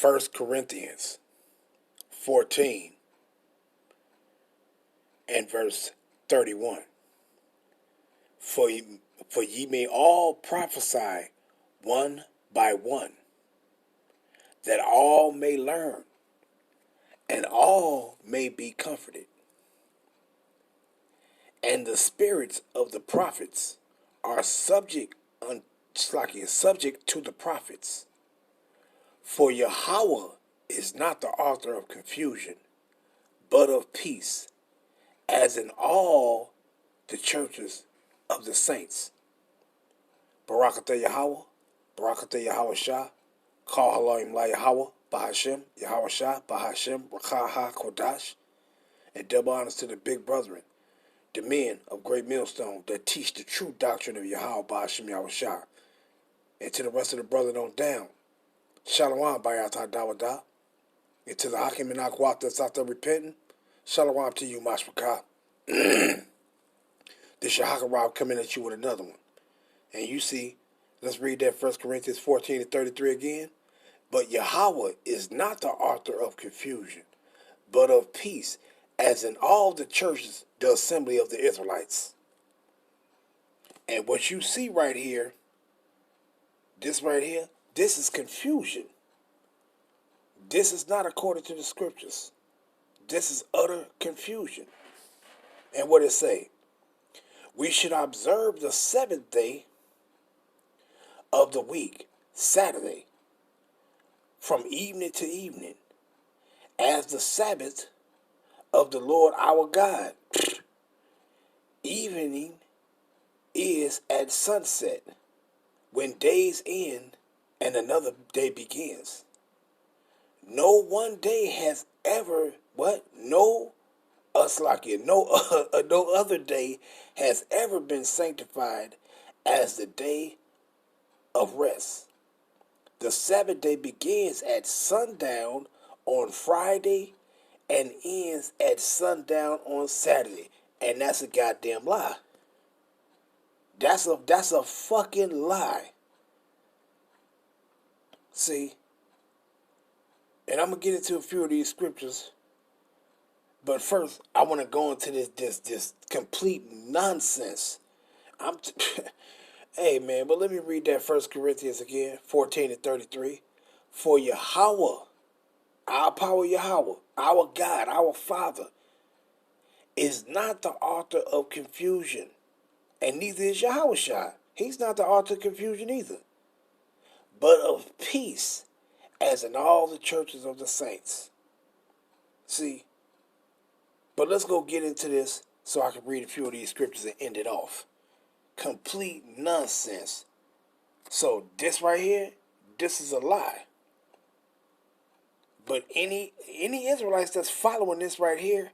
1 Corinthians 14 and verse 31. For ye may all prophesy one by one, that all may learn, and all may be comforted. And the spirits of the prophets are subject to the prophets. For Yahweh is not the author of confusion, but of peace, as in all the churches of the saints. Barakatah Yahweh, Barakatah Yahweh Shah, Kal Halayim La Yahweh, Bahashem, Yahweh Shah, Bahashem, Rakah Kodash, and double honors to the big brethren, the men of great millstone that teach the true doctrine of Yahweh, Bahashem, Yahweh Shah, and to the rest of the brethren on down. Shalom, Bayatah Dawadah, and to the Hakim and Akwat that's out there repenting, Shalom to you, Mashpakah. This Shahakarab coming at you with another one. And you see, let's read that 1 Corinthians 14 and 33 again. But Yahweh is not the author of confusion, but of peace, as in all the churches, the assembly of the Israelites. And what you see right here, this is confusion. This is not according to the scriptures. This is utter confusion. And what it say? We should observe the seventh day of the week, Saturday, from evening to evening, as the Sabbath of the Lord our God. Evening is at sunset, when days end and another day begins. No one day has ever, no other day has ever been sanctified as the day of rest. The Sabbath day begins at sundown on Friday and ends at sundown on Saturday. And that's a goddamn lie. That's a fucking lie. See? And I'm going to get into a few of these scriptures. But first, I want to go into this complete nonsense. Hey, man, but let me read that 1 Corinthians again, 14 and 33. For Yahweh, our power Yahweh, our God, our Father, is not the author of confusion. And neither is Yahweh Shai. He's not the author of confusion either. But of peace, as in all the churches of the saints. See? But let's go get into this so I can read a few of these scriptures and end it off. Complete nonsense. So this right here, this is a lie. But any Israelites that's following this right here,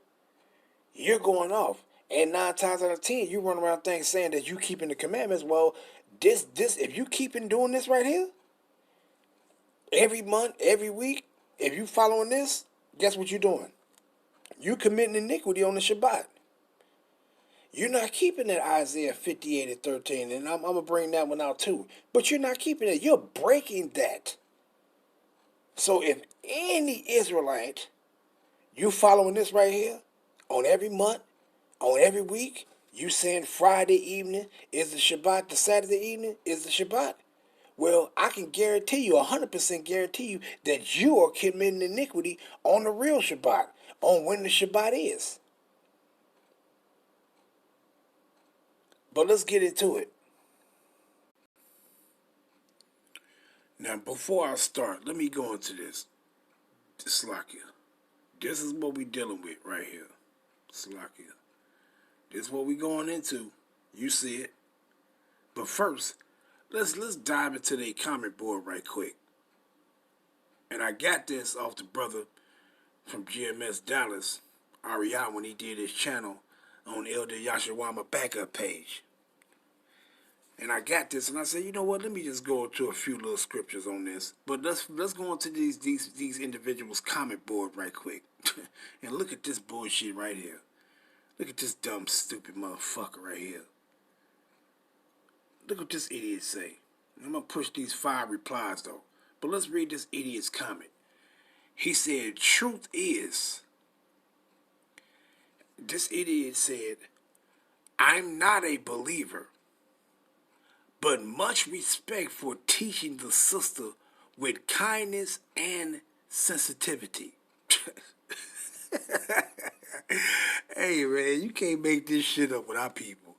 you're going off. And 9 times out of 10, you run around things saying that you keeping the commandments. Well, this if you keeping doing this right here, every month, every week, if you following this, guess what you're doing? You committing iniquity on the Shabbat. You're not keeping that Isaiah 58 and 13, and I'm going to bring that one out too. But you're not keeping it. You're breaking that. So if any Israelite, you following this right here, on every month, on every week, you saying Friday evening is the Shabbat, the Saturday evening is the Shabbat. Well, I can guarantee you, 100% guarantee you, that you are committing iniquity on the real Shabbat, on when the Shabbat is. But let's get into it. Now, before I start, let me go into this. Slakia. This is what we dealing with right here. Slakia. This is what we going into. You see it. But first, let's dive into the comment board right quick. And I got this off the brother from GMS Dallas, Ariana, when he did his channel on Elder Yashawama backup page. And I got this, and I said, you know what? Let me just go to a few little scriptures on this. But let's go into these individuals' comment board right quick, and look at this bullshit right here. Look at this dumb, stupid motherfucker right here. Look what this idiot say. I'm gonna push these 5 replies though. But let's read this idiot's comment. He said, truth is, this idiot said, I'm not a believer, but much respect for teaching the sister with kindness and sensitivity. Hey man, you can't make this shit up with our people.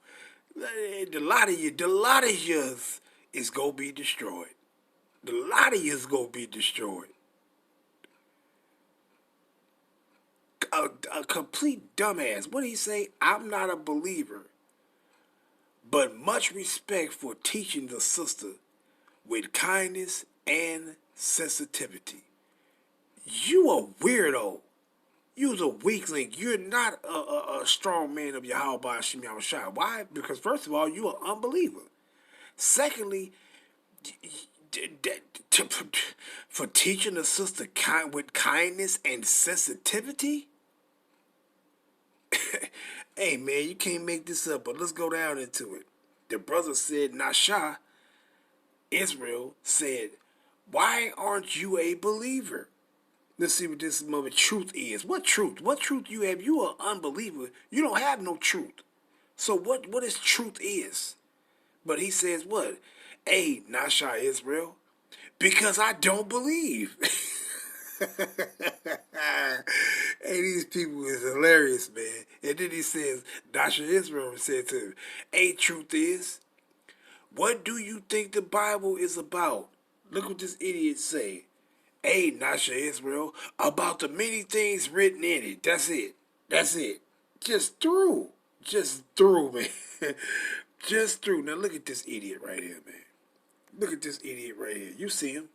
The lot of you is gonna be destroyed. The lot of you is gonna be destroyed. A complete dumbass. What did he say? I'm not a believer, but much respect for teaching the sister with kindness and sensitivity. You a weirdo. You's a weakling. You're not a strong man of Yahweh Shem Shai. Why? Because first of all, you're an unbeliever. Secondly, for teaching a sister with kindness and sensitivity. Hey man, you can't make this up. But let's go down into it. The brother said, Nasha, Israel said, why aren't you a believer? Let's see what this mother truth is. What truth? What truth you have? You are an unbeliever. You don't have no truth. So what is truth is? But he says what? Hey, Nasha Israel, because I don't believe. Hey, these people is hilarious, man. And then he says, Nasha Israel said to him, hey, truth is, what do you think the Bible is about? Look what this idiot say. Hey, Nasha Israel, about the many things written in it. That's it. That's it. Just through. Just through, man. Just through. Now look at this idiot right here, man. Look at this idiot right here. You see him?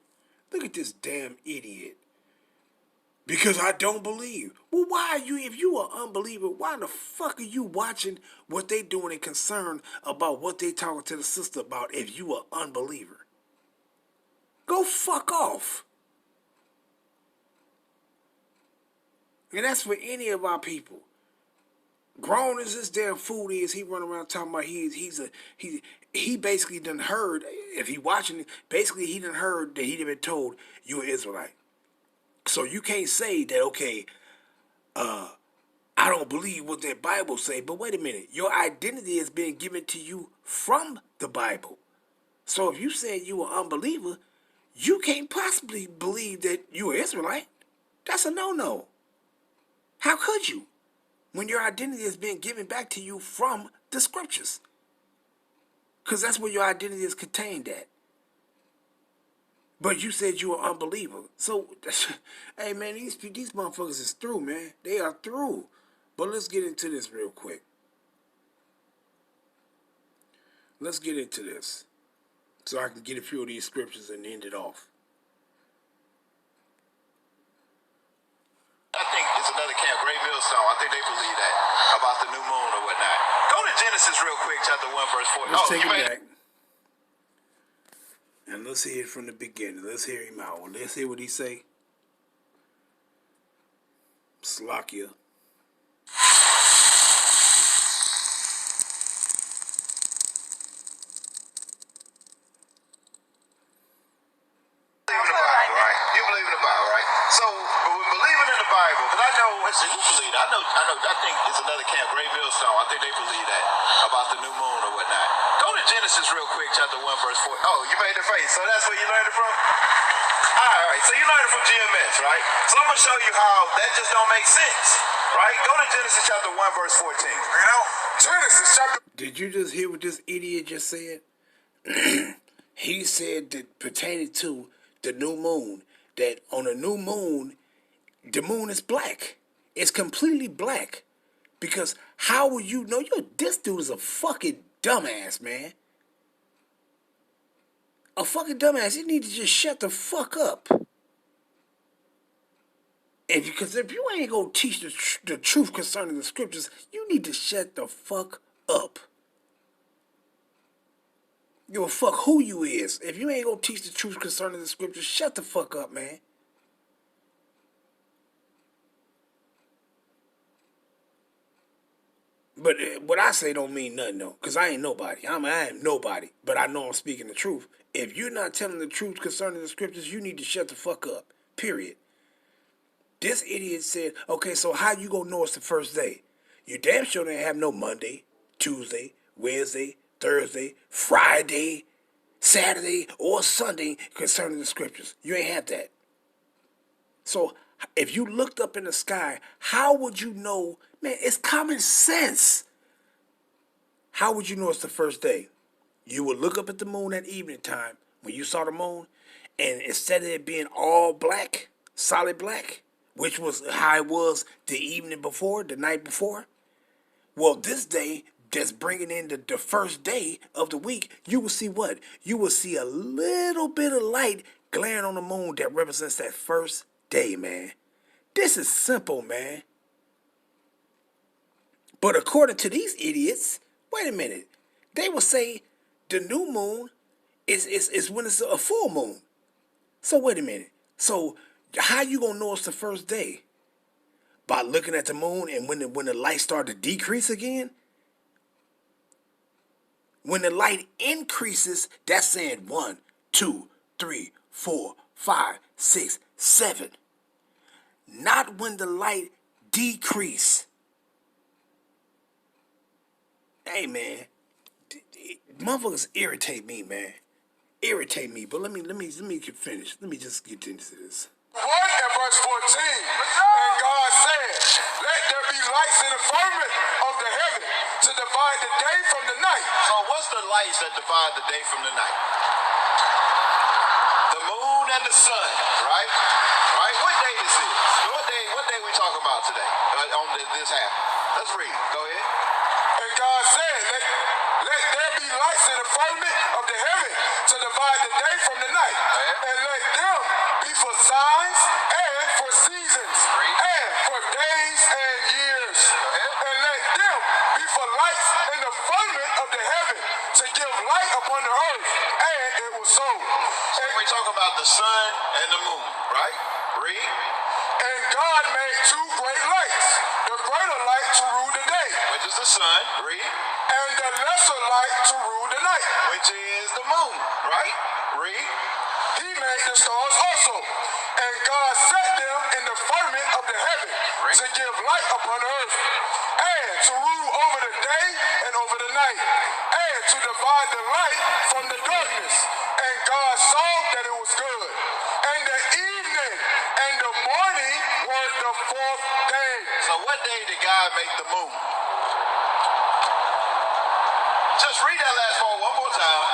Look at this damn idiot. Because I don't believe. Well, why are you, if you are an unbeliever, why the fuck are you watching what they doing and concerned about what they talking to the sister about if you are an unbeliever? Go fuck off. And that's for any of our people. Grown as this damn fool is, he run around talking about he basically done heard, if he watching, basically he done heard that he done been told you an Israelite. So you can't say that, okay, I don't believe what that Bible say, but wait a minute, your identity has been given to you from the Bible. So if you say you an unbeliever, you can't possibly believe that you an Israelite. That's a no-no. How could you? When your identity has been given back to you from the scriptures. Because that's where your identity is contained at. But you said you were an unbeliever. So, hey man, these motherfuckers is through, man. They are through. But let's get into this real quick. Let's get into this. So I can get a few of these scriptures and end it off. I think it's another camp, Great Millstone. I think they believe that about the new moon or whatnot. Go to Genesis real quick, chapter 1, verse 4. Let's take it back. And let's hear it from the beginning. Let's hear him out. Let's hear what he say. Slakia. You believe in the Bible, right? So, when believing in the Bible, because I know, let's see, who believe that? I think it's another camp, Great Millstone. I think they believe that about the new moon or whatnot. Go to Genesis real quick, chapter 1, verse 4. Oh, you made the face. So that's where you learned it from? All right. So you learned it from GMS, right? So I'm going to show you how that just don't make sense, right? Go to Genesis chapter 1, verse 14. You know? Genesis chapter... Did you just hear what this idiot just said? He said that pertaining to the new moon, that on a new moon, the moon is black. It's completely black. Because how will you know? This dude is a fucking dumbass, man. A fucking dumbass. You need to just shut the fuck up. Because if you ain't gonna teach the truth concerning the scriptures, you need to shut the fuck up. Give a fuck who you is. If you ain't gonna teach the truth concerning the scriptures, shut the fuck up, man. But what I say don't mean nothing, though. Because I ain't nobody. I am nobody. But I know I'm speaking the truth. If you're not telling the truth concerning the scriptures, you need to shut the fuck up. Period. This idiot said, okay, so how you gonna know it's the first day? You damn sure didn't have no Monday, Tuesday, Wednesday, Thursday, Friday, Saturday, or Sunday concerning the scriptures. You ain't had that. So if you looked up in the sky, how would you know? Man, it's common sense. How would you know it's the first day? You would look up at the moon at evening time when you saw the moon, and instead of it being all black, solid black, which was how it was the evening before, the night before, well, this day just bringing in the first day of the week, you will see what? You will see a little bit of light glaring on the moon that represents that first day, man. This is simple, man. But according to these idiots, wait a minute. They will say the new moon is when it's a full moon. So wait a minute. So how you gonna know it's the first day? By looking at the moon, and when the light start to decrease again? When the light increases, that's saying 1, 2, 3, 4, 5, 6, 7. Not when the light decrease. Hey man, motherfuckers irritate me, man. Irritate me. But let me get finished. Let me just get into this. 1 and verse 14. And God said, let there be lights in the firmament of the heaven to divide the day from the night. So what's the lights that divide the day from the night? The moon and the sun, right? Right? What day is this? What day we talking about today? On this happened. Let's read. Go ahead. And God said, let there be lights in the firmament of the heaven to divide the day from the night. And let them be for signs and for seasons and for days and years. And let them be for lights in the firmament of the heaven to give light upon the earth. And it was so. So we talk about the sun and the moon, right? Read. And God made 2 great lights. The greater light to rule the day, which is the sun. Read. And the lesser light to rule the night, which is the moon. Right? Read. He made the stars also. And God set them in the firmament of the heaven to give light upon the earth, and to rule over the day and over the night, and to divide the light from the darkness. And God saw that it was good. And the evening and the morning were the 4th day. So what day did God make the moon? Just read that last part one more time.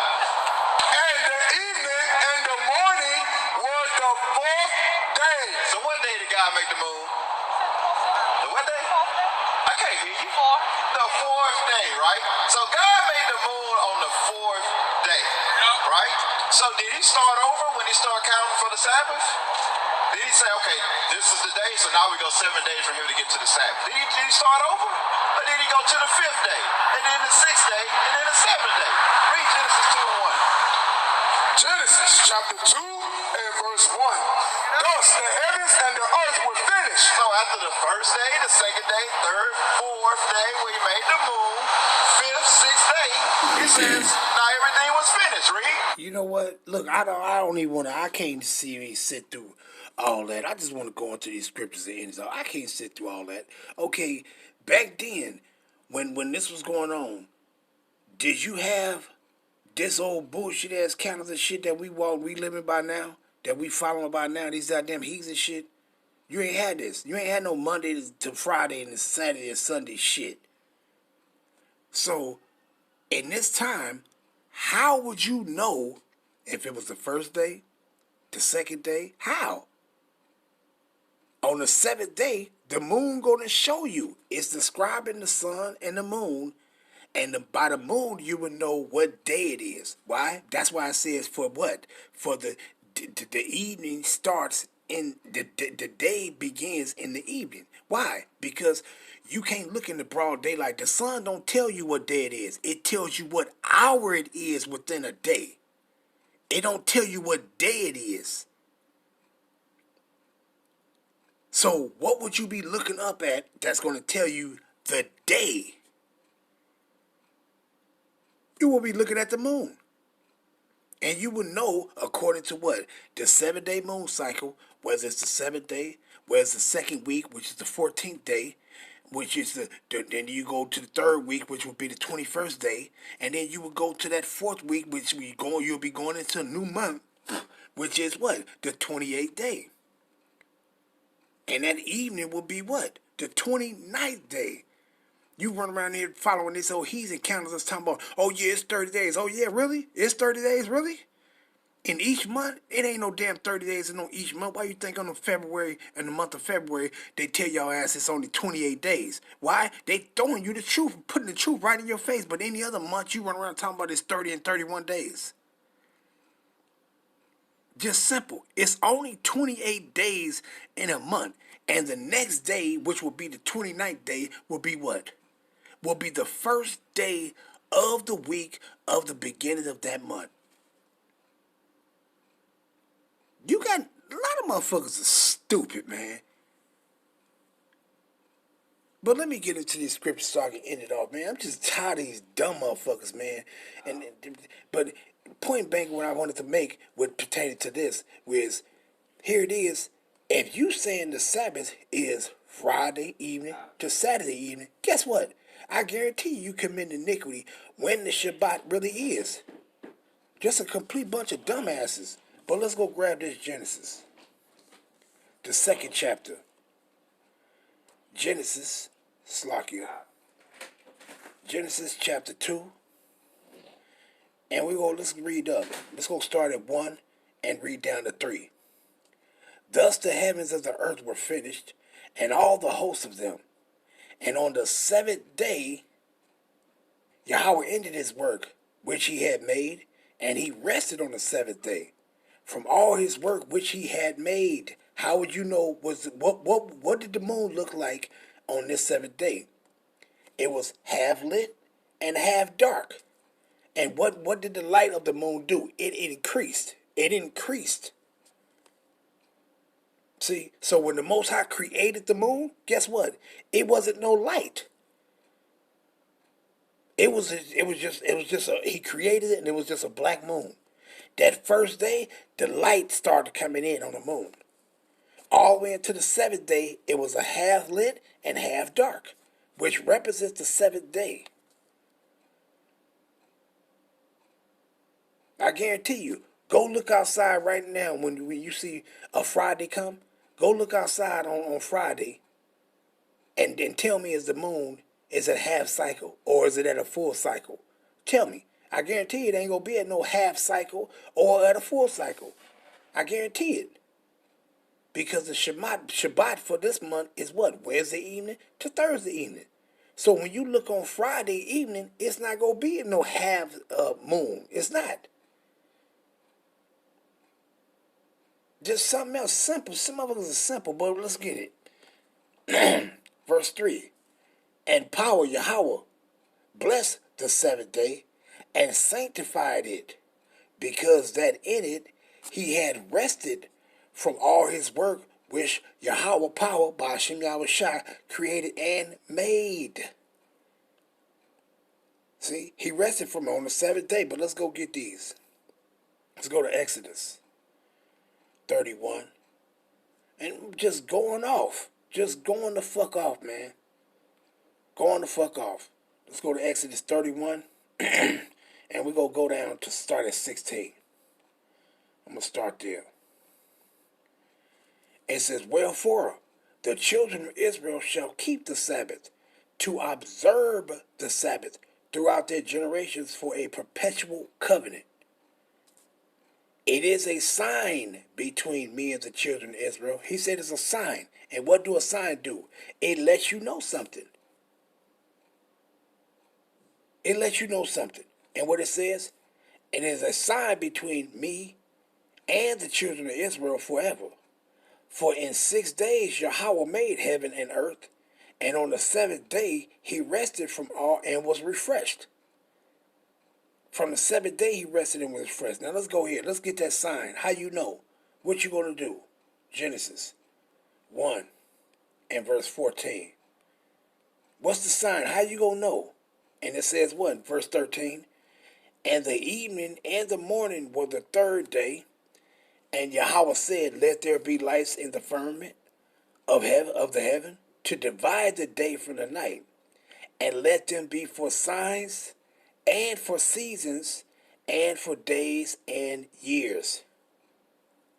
And the evening and the morning were the 4th day. So what day did God make the moon? The what day? I can't hear you. The 4th day, right? So God made the moon on the 4th day, right? So did he start over when he started counting for the Sabbath? Did he say, okay, this is the day, so now we go 7 days from here to get to the Sabbath? Did he start over? Or did he go to the 5th day, and then the 6th day, and then the 7th day? Read Genesis 2 and 1. Genesis chapter 2 and verse 1. Thus the heavens and the earth were finished. So after the first day, the second day, third, 4th day, where he made the moon, 5th, 6th day, he says, now everything was finished. Read. You know what? Look, I don't even want to. I can't see me sit through all that. I just want to go into these scriptures and end it. I can't sit through all that. Okay, back then, when this was going on, did you have this old bullshit ass calendar shit that we living by now, that we following by now? These goddamn heathens and shit. You ain't had this. You ain't had no Monday to Friday and Saturday and Sunday shit. So, in this time, how would you know if it was the first day, the second day? How? On the 7th day, the moon gonna show you. It's describing the sun and the moon, and by the moon you would know what day it is. Why? That's why it says for what? For the evening starts in the day begins in the evening. Why? Because you can't look in the broad daylight. The sun don't tell you what day it is. It tells you what hour it is within a day. It don't tell you what day it is. So what would you be looking up at that's going to tell you the day? You will be looking at the moon. And you will know according to what? The 7-day moon cycle, whether it's the 7th day, Whereas the second week, which is the 14th day, which is then you go to the third week, which would be the 21st day, and then you would go to that fourth week, which you'll be going into a new month, which is what? The 28th day. And that evening will be what? The 29th day. You run around here following this old heathen calendar talking about, oh yeah, it's 30 days. Oh yeah, really? It's 30 days, really? In each month? It ain't no damn 30 days in each month. Why you think on in the month of February, they tell y'all ass it's only 28 days? Why? They throwing you the truth, putting the truth right in your face. But any other month, you run around talking about it's 30 and 31 days. Just simple. It's only 28 days in a month. And the next day, which will be the 29th day, will be what? Will be the first day of the week of the beginning of that month. You got a lot of motherfuckers are stupid, man. But let me get into these scriptures so I can end it off, man. I'm just tired of these dumb motherfuckers, man. But point blank, what I wanted to make with pertaining to this was, here it is. If you saying the Sabbath is Friday evening to Saturday evening, guess what? I guarantee you commit iniquity when the Shabbat really is. Just a complete bunch of dumbasses. But let's go grab this Genesis. The second chapter. Genesis, Slakia. Genesis chapter 2. And let's read up. Let's go start at 1 and read down to 3. Thus the heavens of the earth were finished, and all the hosts of them. And on the seventh day, Yahweh ended his work which he had made, and he rested on the seventh day from all his work which he had made. How would you know what did the moon look like on this seventh day? It was half lit and half dark. And what did the light of the moon do? It increased. It increased. See, so when the Most High created the moon, guess what? It wasn't no light. He created it, and it was just a black moon. That first day, the light started coming in on the moon. All the way into the seventh day, it was a half lit and half dark, which represents the seventh day. I guarantee you, go look outside right now when you see a Friday come. Go look outside on Friday and then tell me, is the moon is at half cycle or is it at a full cycle? Tell me. I guarantee it ain't going to be at no half cycle or at a full cycle. I guarantee it. Because the Shabbat for this month is what? Wednesday evening to Thursday evening. So when you look on Friday evening, it's not going to be no half moon. It's not. Just something else simple. Some of us are simple, but let's get it. Verse 3. And power Yahweh blessed the seventh day and sanctified it, because that in it he had rested from all his work which Yahweh power by Hashem Yahweh Shai created and made. See, he rested from it on the seventh day, but let's go get these. Let's go to Exodus 31. And just going off. Just going the fuck off, man. Going the fuck off. Let's go to Exodus 31. And we're going to go down to start at 16. I'm going to start there. It says, wherefore the children of Israel shall keep the Sabbath, to observe the Sabbath throughout their generations for a perpetual covenant. It is a sign between me and the children of Israel. He said it's a sign. And what do a sign do? It lets you know something. It lets you know something. And what it says? It is a sign between me and the children of Israel forever. For in 6 days Yahweh made heaven and earth, and on the seventh day he rested from all and was refreshed. From the seventh day he rested and was refreshed. Now let's go here. Let's get that sign. How you know? What you going to do? Genesis 1 and verse 14. What's the sign? How you going to know? And it says what? Verse 13. And the evening and the morning were the third day. And Yahweh said, let there be lights in the firmament of the heaven, to divide the day from the night, and let them be for signs, and for seasons, and for days and years.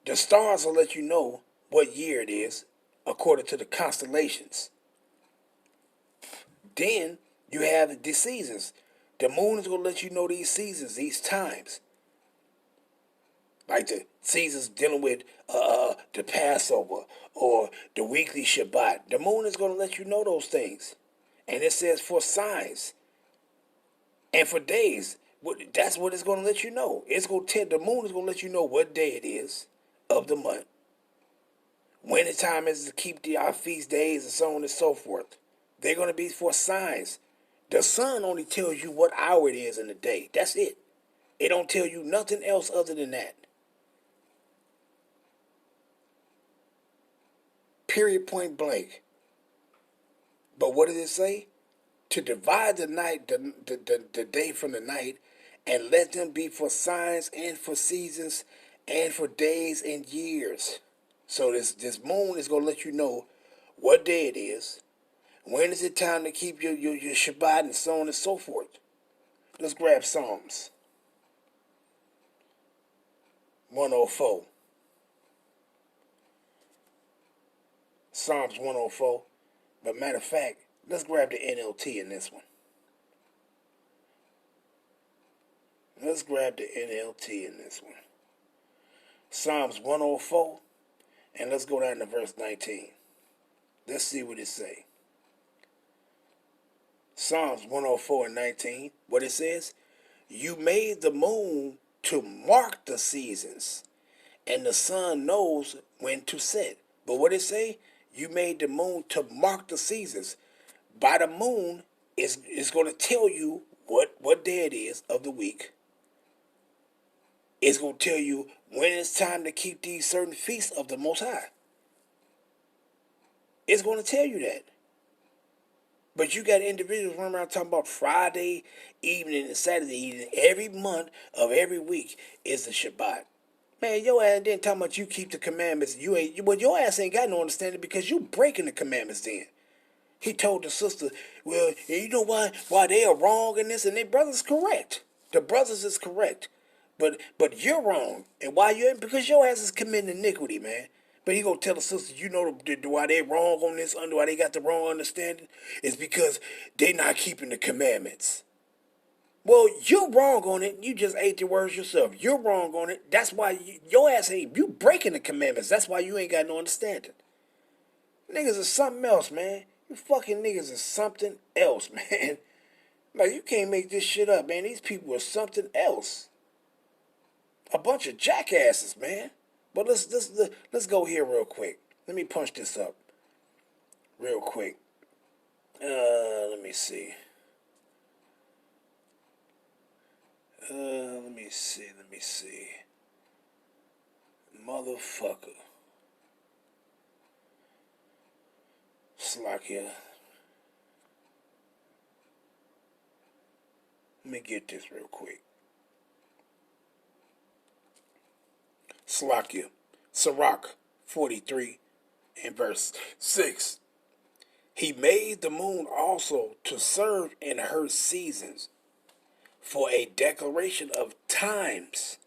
The stars will let you know what year it is, according to the constellations. Then you have the seasons. The moon is going to let you know these seasons, these times. Like the seasons dealing with the Passover or the weekly Shabbat. The moon is going to let you know those things. And it says for signs and for days. That's what it's going to let you know. It's going to tell, the moon is going to let you know what day it is of the month, when the time is to keep our feast days, and so on and so forth. They're going to be for signs. The sun only tells you what hour it is in the day. That's it. It don't tell you nothing else other than that. Period, point blank. But what did it say? To divide the night, the day from the night, and let them be for signs and for seasons and for days and years. So this moon is gonna let you know what day it is, when is it time to keep your Shabbat, and so on and so forth. Let's grab Psalms 104. Psalms 104. But matter of fact, let's grab the NLT in this one. Let's grab the NLT in this one. Psalms 104, and let's go down to verse 19. Let's see what it say. Psalms 104 and 19, what it says? You made the moon to mark the seasons, and the sun knows when to set. But what it say? You made the moon to mark the seasons. By the moon, it's going to tell you what day it is of the week. It's going to tell you when it's time to keep these certain feasts of the Most High. It's going to tell you that. But you got individuals running around talking about Friday evening and Saturday evening. Every month of every week is the Shabbat. Man, your ass didn't talk about you keep the commandments. Well, your ass ain't got no understanding because you breaking the commandments then. He told the sister, well, you know why they are wrong in this, and their brother's correct. The brothers is correct. But you're wrong. And why you're because your ass is committing iniquity, man. But he gonna tell the sisters, you know why they wrong on this, why they got the wrong understanding? It's because they not keeping the commandments. Well, you're wrong on it. You just ate the words yourself. You're wrong on it. That's why your ass ain't, you breaking the commandments. That's why you ain't got no understanding. Niggas is something else, man. You fucking niggas is something else, man. Like, you can't make this shit up, man. These people are something else. A bunch of jackasses, man. But let's go here real quick. Let me punch this up real quick. Let me see. Let me see. Motherfucker. Slakia. Let me get this real quick. Slakia. Sirach 43 and verse 6. He made the moon also to serve in her seasons, for a declaration of times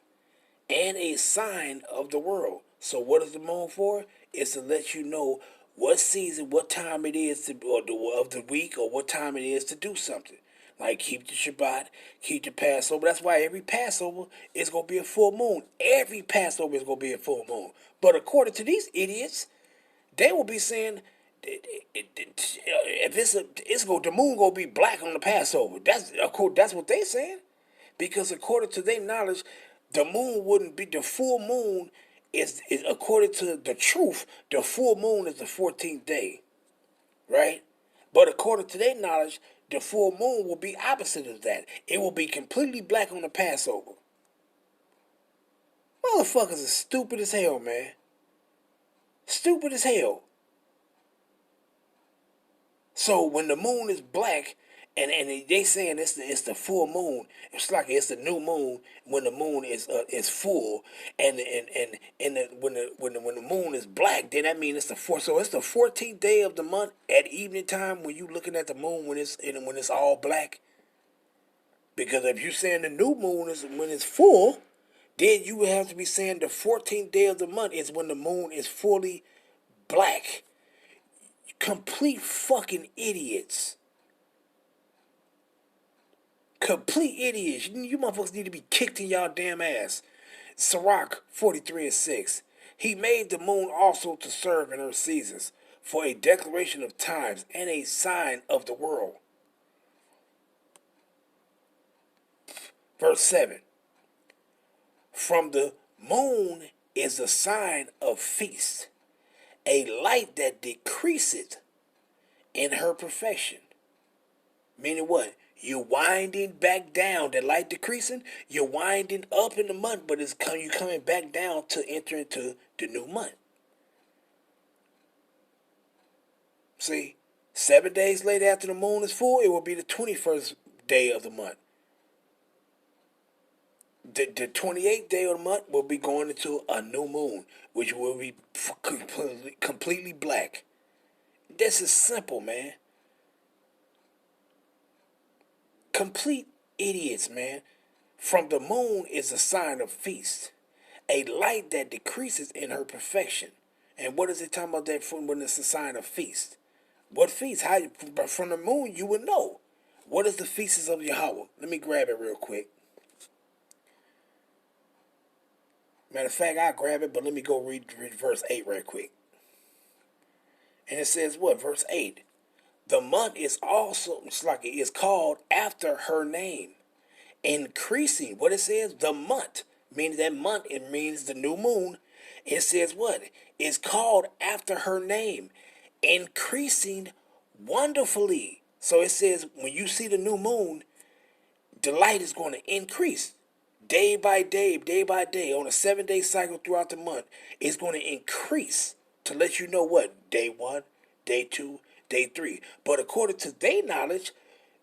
and a sign of the world. So what is the moon for? It's to let you know what season, what time it is to, of the week, or what time it is to do something. Like keep the Shabbat, keep the Passover. That's why every Passover is going to be a full moon. Every Passover is going to be a full moon. But according to these idiots, they will be saying, if the moon gonna be black on the Passover. That's what they saying, because according to their knowledge, the moon wouldn't be the full moon. Is according to the truth, the full moon is the 14th day, right? But according to their knowledge, the full moon will be opposite of that. It will be completely black on the Passover. Motherfuckers are stupid as hell, man. Stupid as hell. So when the moon is black and they saying it's the full moon. It's like it's the new moon when the moon is full, and when the moon is black, then that means it's the fourth. So it's the 14th day of the month at evening time when you looking at the moon when it's all black. Because if you saying the new moon is when it's full, then you would have to be saying the 14th day of the month is when the moon is fully black. Complete fucking idiots. Complete idiots. You motherfuckers need to be kicked in y'all damn ass. Sirach 43:6. He made the moon also to serve in her seasons, for a declaration of times and a sign of the world. Verse 7. From the moon is a sign of feast, a light that decreaseth in her perfection. Meaning what? You're winding back down. The light decreasing. You're winding up in the month, but you coming back down to enter into the new month. See, 7 days later after the moon is full, it will be the 21st day of the month. The 28th day of the month will be going into a new moon, which will be completely black. This is simple, man. Complete idiots, man. From the moon is a sign of feast, a light that decreases in her perfection. And what is it talking about that from when it's a sign of feast? What feast? How? From the moon you would know. What is the feasts of Yahweh? Let me grab it real quick. Matter of fact, I'll grab it, but let me go read verse 8 right quick. And it says what? Verse 8. The month is also, it's like it is called after her name. Increasing, what it says, the month, meaning that month, it means the new moon. It says what? It's called after her name. Increasing wonderfully. So it says when you see the new moon, the light is going to increase. Day by day, on a 7-day cycle throughout the month, it's going to increase to let you know what? Day 1, day 2, day 3. But according to their knowledge,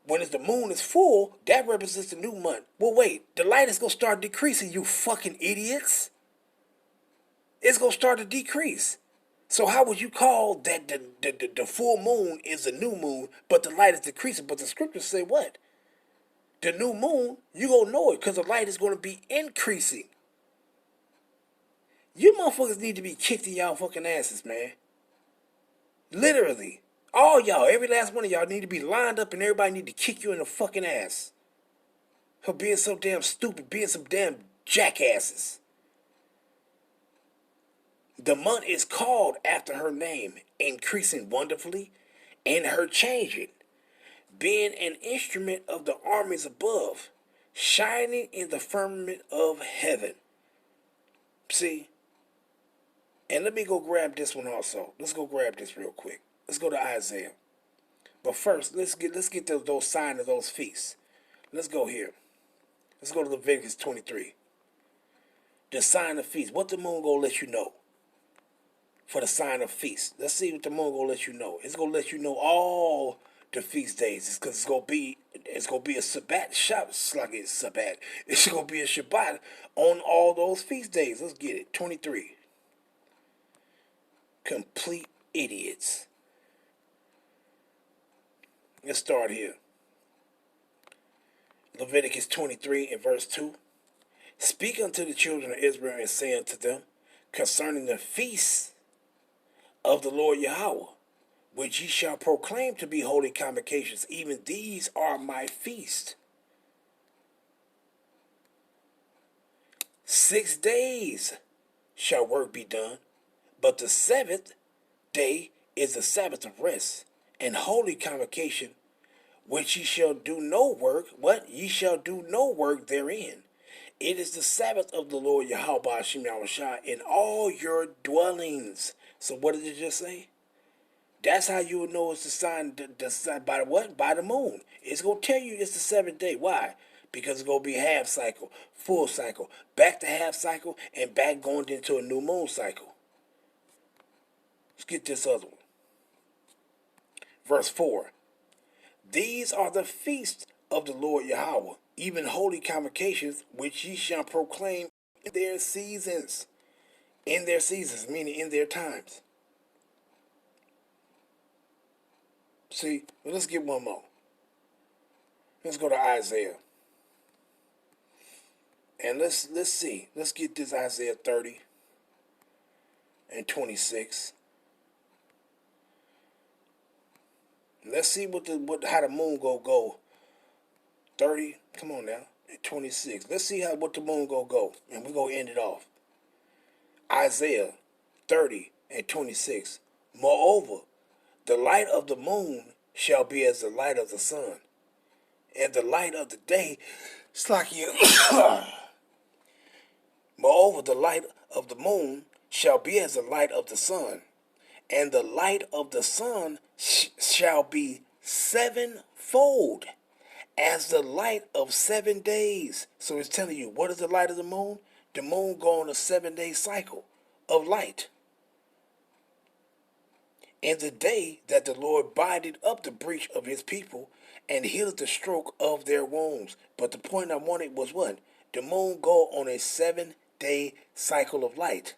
when the moon is full, that represents the new month. Well, wait, the light is going to start decreasing, you fucking idiots. It's going to start to decrease. So how would you call that the full moon is a new moon, but the light is decreasing? But the scriptures say what? The new moon, you gonna know it because the light is going to be increasing. You motherfuckers need to be kicked in y'all fucking asses, man. Literally. All y'all, every last one of y'all need to be lined up and everybody need to kick you in the fucking ass. For being so damn stupid, being some damn jackasses. The month is called after her name, increasing wonderfully, and her changing, being an instrument of the armies above, shining in the firmament of heaven. See? And let me go grab this one also. Let's go grab this real quick. Let's go to Isaiah. But first, let's get those signs of those feasts. Let's go here. Let's go to Leviticus 23. The sign of feast. What the moon gonna let you know? For the sign of feast. Let's see what the moon gonna let you know. It's gonna let you know all the feast days. It's because it's gonna be a Sabbath shop. It's like it's Sabbath. It's gonna be a Shabbat on all those feast days. Let's get it. 23. Complete idiots. Let's start here. Leviticus 23 and verse 2. Speak unto the children of Israel and say unto them concerning the feasts of the Lord Yahweh, which ye shall proclaim to be holy convocations, even these are my feasts. 6 days shall work be done, but the 7th day is the Sabbath of rest, and holy convocation, which ye shall do no work. What? Ye shall do no work therein. It is the Sabbath of the Lord Yahweh Hashem Yahushua in all your dwellings. So what did it just say? That's how you will know it's the sign by what? By the moon. It's going to tell you it's the 7th day. Why? Because it's going to be half cycle, full cycle, back to half cycle, and back going into a new moon cycle. Let's get this other one. Verse 4. These are the feasts of the Lord Yahweh, even holy convocations, which ye shall proclaim in their seasons. In their seasons, meaning in their times. See, let's get one more. Let's go to Isaiah. And let's see. Let's get this Isaiah 30 and 26. Let's see how the moon go. 30, come on now, and 26. Let's see what the moon go. And we're going to end it off. Isaiah 30 and 26. Moreover, the light of the moon shall be as the light of the sun, and the light of the day it's like you. Moreover, the light of the moon shall be as the light of the sun, and the light of the sun shall be sevenfold as the light of 7 days. So it's telling you, what is the light of the moon? The moon go on a 7-day cycle of light. And the day that the Lord binded up the breach of his people and healed the stroke of their wounds. But the point I wanted was what? The moon go on a 7-day cycle of light.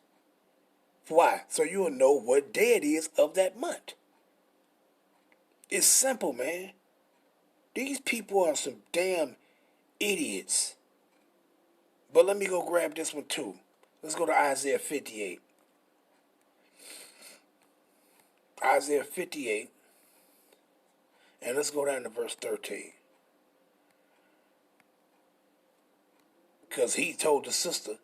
Why? So you will know what day it is of that month. It's simple, man. These people are some damn idiots. But let me go grab this one too. Let's go to Isaiah 58. Isaiah 58. And let's go down to verse 13. Because he told the sister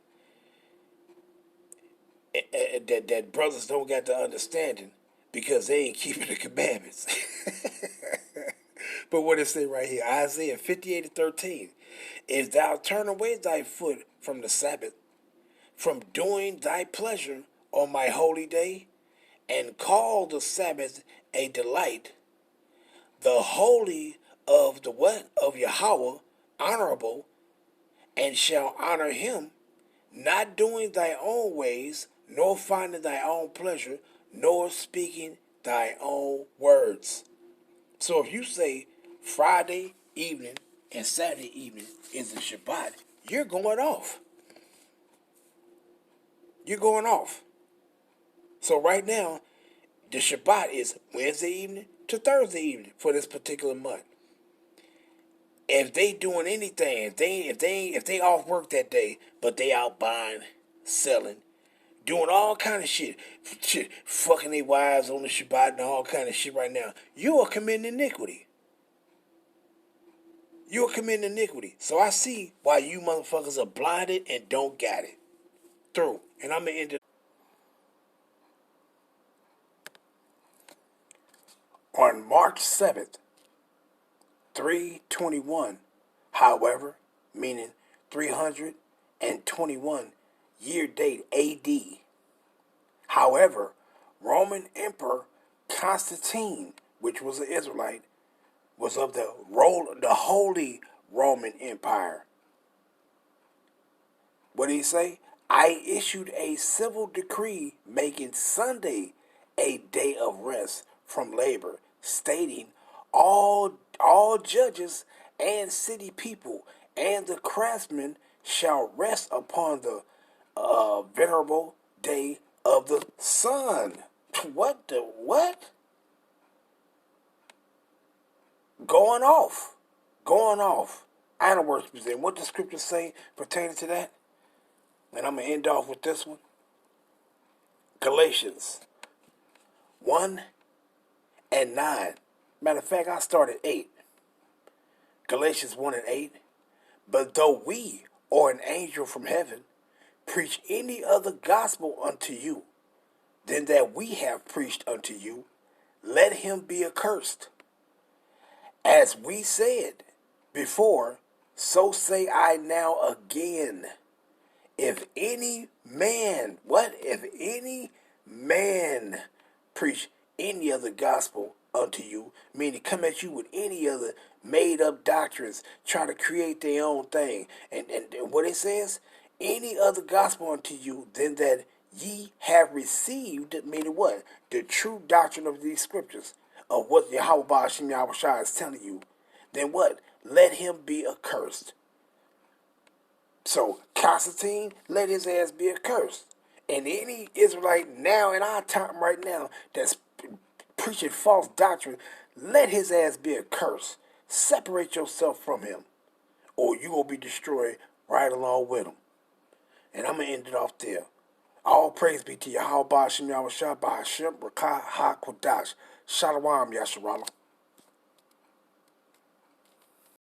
that brothers don't got the understanding because they ain't keeping the commandments. But what it say right here, Isaiah 58 and 13. If thou turn away thy foot from the Sabbath, from doing thy pleasure on my holy day, and call the Sabbath a delight, the holy of the what? Of Yahweh, honorable, and shall honor him, not doing thy own ways, nor finding thy own pleasure, nor speaking thy own words. So if you say Friday evening and Saturday evening is the Shabbat, you're going off. You're going off. So right now, the Shabbat is Wednesday evening to Thursday evening for this particular month. If they doing anything, if they off work that day, but they out buying, selling, doing all kind of shit, fucking their wives on the Shabbat and all kind of shit right now, you are committing iniquity. You are committing iniquity. So I see why you motherfuckers are blinded and don't got it. Through. And I'm going to end it. On March 7th, 321, however, meaning 321 year date AD. However, Roman Emperor Constantine, which was an Israelite, was of the Holy Roman Empire. What did he say? I issued a civil decree making Sunday a day of rest from labor, stating all judges and city people and the craftsmen shall rest upon the venerable day of the sun. What the what? Going off. I don't worship in what the scriptures say pertaining to that. And I'm going to end off with this one. Galatians 1 and 9. Matter of fact, I started 8. Galatians 1 and 8. But though we or an angel from heaven preach any other gospel unto you than that we have preached unto you, let him be accursed. As we said before, so say I now again. If any man, if any man preach any other gospel unto you, meaning come at you with any other made up doctrines, try to create their own thing, and what it says, any other gospel unto you than that ye have received, meaning what? The true doctrine of these scriptures, of what Yahweh Hashem Yahushua is telling you, then what? Let him be accursed. So Constantine, let his ass be accursed. And any Israelite now in our time right now that's preaching false doctrine, let his ass be accursed. Separate yourself from him, or you will be destroyed right along with him. And I'm going to end it off there. All praise be to Yahweh Ba'ashem Yahushua Ba'ashem Rakah HaKodash. Shalom Yasharallah.